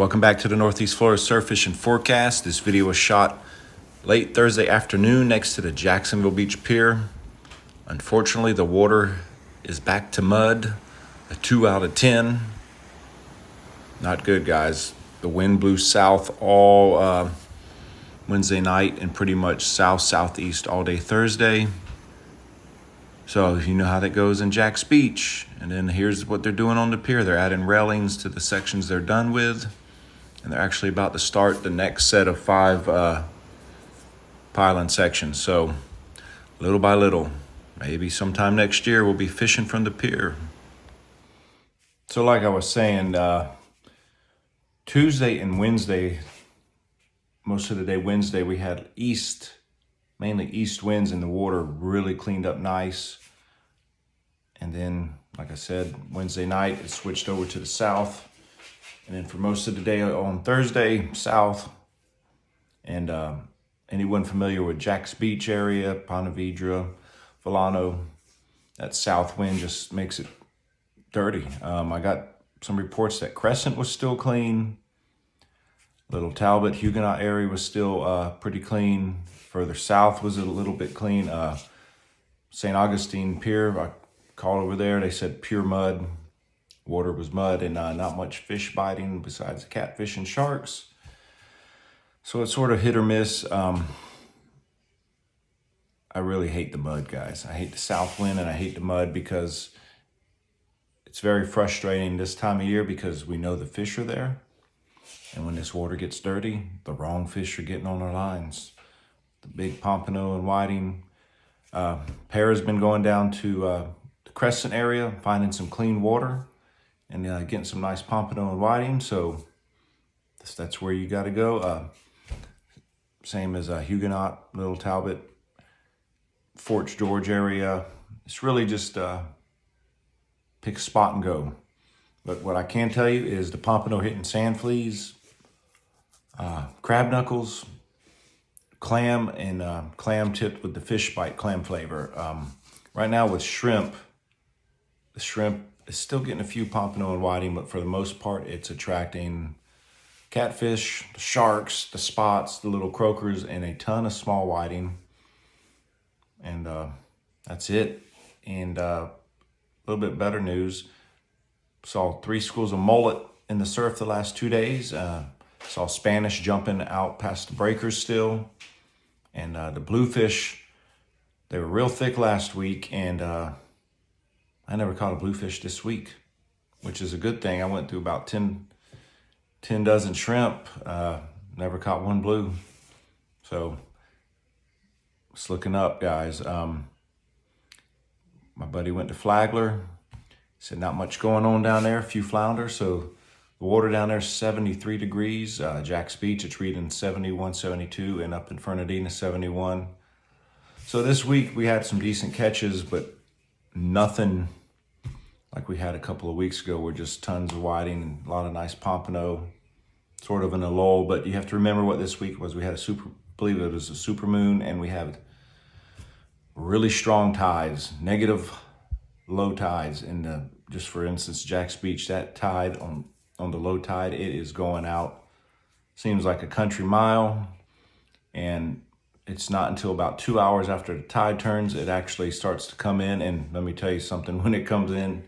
welcome back to the Northeast Florida Surf Fishing Forecast. This video was shot late Thursday afternoon next to the Jacksonville Beach Pier. Unfortunately, the water is back to mud, a 2 out of 10. Not good, guys. The wind blew south all Wednesday night and pretty much south-southeast all day Thursday. So you know how that goes in Jack's Beach. And then here's what they're doing on the pier. They're adding railings to the sections they're done with. And they're actually about to start the next set of 5 pylon sections. So little by little, maybe sometime next year, we'll be fishing from the pier. So like I was saying, Tuesday and Wednesday, most of the day Wednesday, we had mainly east winds, and the water really cleaned up nice. And then, like I said, Wednesday night, it switched over to the south. And then for most of the day on Thursday, south. And anyone familiar with Jack's Beach area, Ponte Vedra, Volano, that south wind just makes it dirty. I got some reports that Crescent was still clean. Little Talbot, Huguenot area was still pretty clean. Further south was a little bit clean. St. Augustine Pier, I called over there. They said pure mud. Water was mud and not much fish biting besides the catfish and sharks. So it's sort of hit or miss. I really hate the mud, guys. I hate the south wind and I hate the mud because it's very frustrating this time of year because we know the fish are there. And when this water gets dirty, the wrong fish are getting on our lines. The big pompano and whiting. Pier has been going down to the Crescent area, finding some clean water and getting some nice pompano and whiting. So that's where you got to go. Same as Huguenot, Little Talbot, Fort George area. It's really just pick a spot and go. But what I can tell you is the pompano hitting sand fleas, crab knuckles, clam, and clam tipped with the fish bite clam flavor. Right now with shrimp, the shrimp is still getting a few pompano and whiting, but for the most part, it's attracting catfish, the sharks, the spots, the little croakers, and a ton of small whiting. And that's it. And a little bit better news. Saw 3 schools of mullet in the surf the last 2 days. Saw Spanish jumping out past the breakers still. And the bluefish, they were real thick last week. And I never caught a bluefish this week, which is a good thing. I went through about 10 dozen shrimp. Never caught one blue. So it's looking up, guys. My buddy went to Flagler. Said not much going on down there, a few flounder. So the water down there is 73 degrees. Jack's Beach, it's reading 71, 72, and up in Fernandina, 71. So this week we had some decent catches, but nothing like we had a couple of weeks ago. We're just tons of whiting and a lot of nice pompano, sort of in a lull. But you have to remember what this week was. We had I believe it was a super moon, and we had really strong tides, negative low tides in the, just for instance, Jack's Beach, that tide on the low tide, it is going out. Seems like a country mile, and it's not until about 2 hours after the tide turns, it actually starts to come in. And let me tell you something, when it comes in,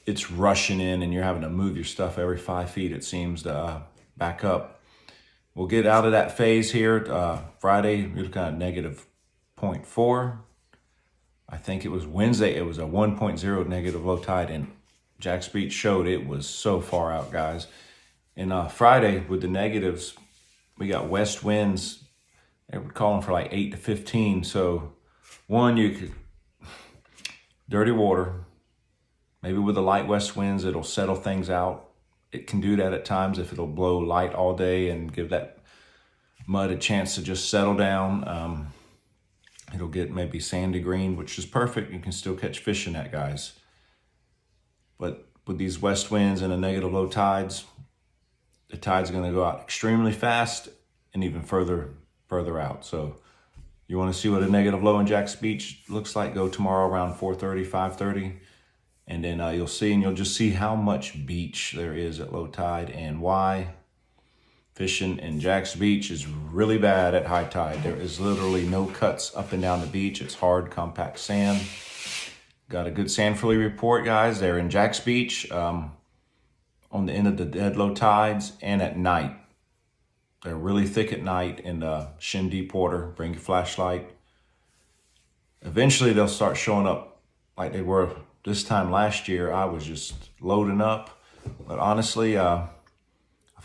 it's rushing in and you're having to move your stuff every 5 feet, it seems, to back up. We'll get out of that phase here. Friday, we're looking at negative 0.4. I think it was Wednesday, it was a 1.0 negative low tide, and Jack's Beach showed it was so far out, guys. And Friday, with the negatives, we got west winds. They were calling for like 8 to 15. So, one, you could, dirty water. Maybe with the light west winds, it'll settle things out. It can do that at times if it'll blow light all day and give that mud a chance to just settle down. It'll get maybe sandy green, which is perfect. You can still catch fish in that, guys. But with these west winds and the negative low tides, the tide's going to go out extremely fast and even further out. So you want to see what a negative low in Jack's Beach looks like? Go tomorrow around 4:30, 5:30. And then you'll see, and you'll just see how much beach there is at low tide and why fishing in Jack's Beach is really bad at high tide. There is literally no cuts up and down the beach. It's hard, compact sand. Got a good sand fillet report, guys. They're in Jack's Beach on the end of the dead low tides and at night. They're really thick at night in shin deep water. Bring your flashlight. Eventually they'll start showing up like they were this time last year. I was just loading up. But honestly, I've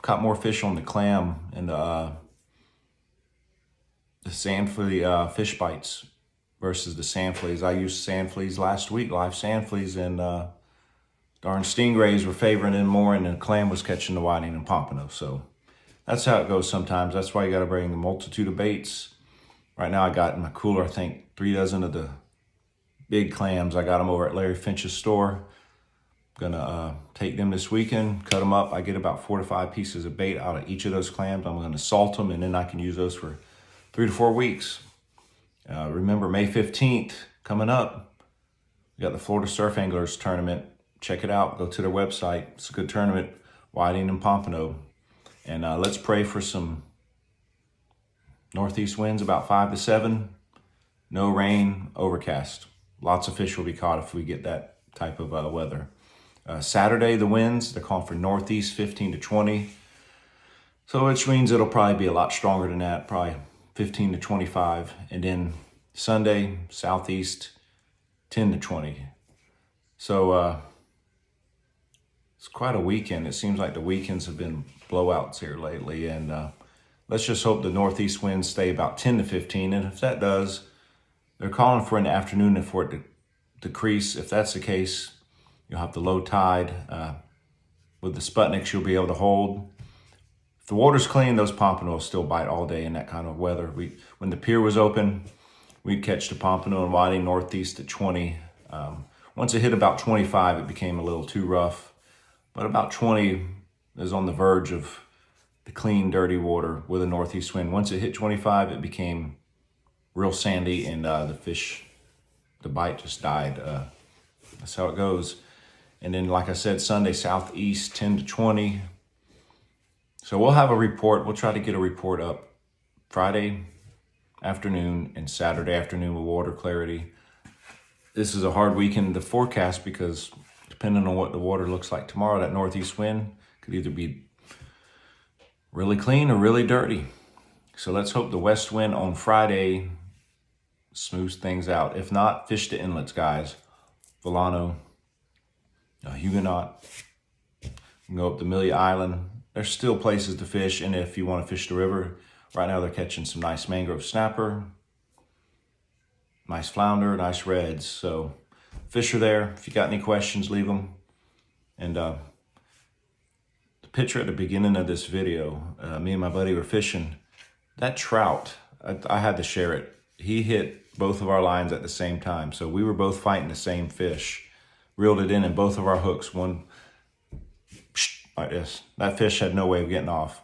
caught more fish on the clam and the sand fillet fish bites versus the sand fleas. I used sand fleas last week, live sand fleas, and darn stingrays were favoring them more, and the clam was catching the whiting and pompano. So that's how it goes sometimes. That's why you got to bring a multitude of baits. Right now I got in my cooler, I think 3 dozen of the big clams. I got them over at Larry Finch's store. Gonna take them this weekend, cut them up. I get about 4 to 5 pieces of bait out of each of those clams. I'm gonna salt them, and then I can use those for 3 to 4 weeks. Remember, May 15th coming up. We got the Florida Surf Anglers Tournament. Check it out. Go to their website. It's a good tournament. Whiting and pompano. And let's pray for some northeast winds, about 5 to 7. No rain, overcast. Lots of fish will be caught if we get that type of weather. Saturday, the winds, they're calling for northeast 15 to 20. So which means it'll probably be a lot stronger than that, probably 15 to 25. And then Sunday, southeast 10 to 20. So it's quite a weekend. It seems like the weekends have been blowouts here lately. And let's just hope the northeast winds stay about 10 to 15. And if that does, they're calling for an afternoon and for it to decrease. If that's the case, you'll have the low tide. With the Sputniks, you'll be able to hold. If the water's clean, those pompano will still bite all day in that kind of weather. When the pier was open, we'd catch the pompano and whiting northeast at 20. Once it hit about 25, it became a little too rough. But about 20 is on the verge of the clean, dirty water with a northeast wind. Once it hit 25, it became real sandy, and the bite just died. That's how it goes. And then, like I said, Sunday, southeast 10 to 20. So we'll have a report. We'll try to get a report up Friday afternoon and Saturday afternoon with water clarity. This is a hard weekend to forecast because depending on what the water looks like tomorrow, that northeast wind could either be really clean or really dirty. So let's hope the west wind on Friday smooths things out. If not, fish the inlets, guys. Volano, Huguenot. You can go up to Amelia Island. There's still places to fish, and if you want to fish the river, right now they're catching some nice mangrove snapper, nice flounder, nice reds. So fish are there. If you got any questions, leave them. And the picture at the beginning of this video, me and my buddy were fishing. That trout, I had to share it. He hit both of our lines at the same time. So we were both fighting the same fish. Reeled it in both of our hooks. One like this. That fish had no way of getting off.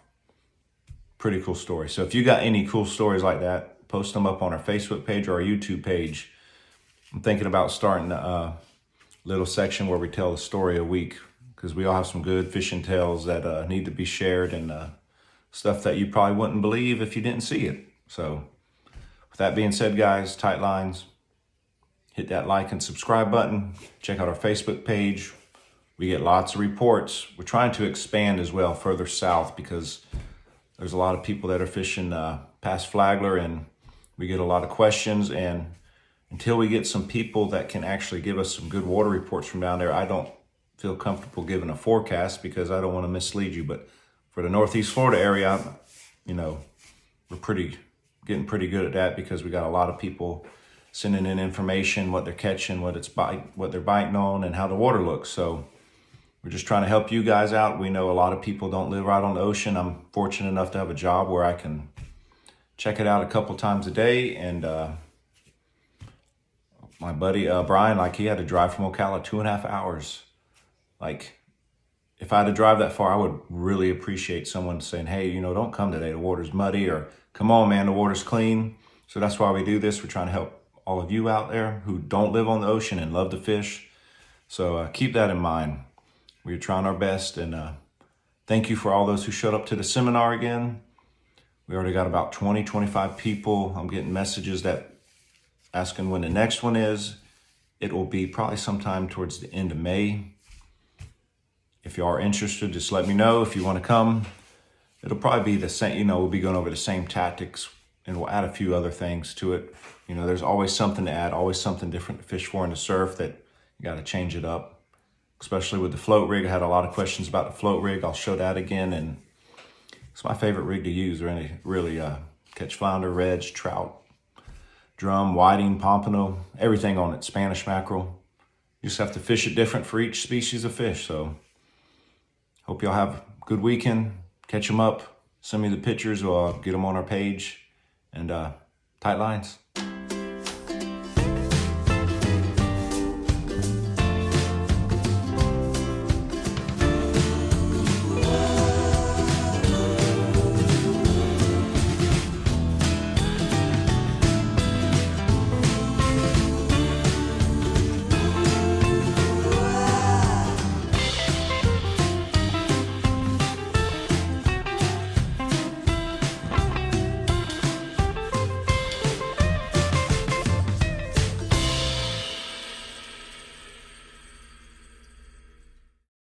Pretty cool story. So if you got any cool stories like that, post them up on our Facebook page or our YouTube page. I'm thinking about starting a little section where we tell a story a week, because we all have some good fishing tales that need to be shared, and stuff that you probably wouldn't believe if you didn't see it. So with that being said, guys, tight lines, hit that like and subscribe button. Check out our Facebook page. We get lots of reports. We're trying to expand as well further south, because there's a lot of people that are fishing past Flagler, and we get a lot of questions. And until we get some people that can actually give us some good water reports from down there, I don't feel comfortable giving a forecast, because I don't want to mislead you. But for the Northeast Florida area, we're getting pretty good at that, because we got a lot of people sending in information, what they're catching, what they're biting on, and how the water looks. So we're just trying to help you guys out. We know a lot of people don't live right on the ocean. I'm fortunate enough to have a job where I can check it out a couple times a day. And my buddy Brian, he had to drive from Ocala 2.5 hours. If I had to drive that far, I would really appreciate someone saying, hey, don't come today, the water's muddy, or come on, man, the water's clean. So that's why we do this. We're trying to help all of you out there who don't live on the ocean and love to fish. So keep that in mind. We're trying our best, and thank you for all those who showed up to the seminar again. We already got about 20, 25 people. I'm getting messages that asking when the next one is. It will be probably sometime towards the end of May. If you are interested, just let me know if you want to come. It'll probably be the same, we'll be going over the same tactics, and we'll add a few other things to it. There's always something to add, always something different to fish for in the surf that you got to change it up, especially with the float rig. I had a lot of questions about the float rig. I'll show that again, and it's my favorite rig to use, really catch flounder, reg, trout, drum, whiting, pompano, everything on it, Spanish mackerel. You just have to fish it different for each species of fish. So hope y'all have a good weekend. Catch them up, send me the pictures, or I'll get them on our page, and tight lines.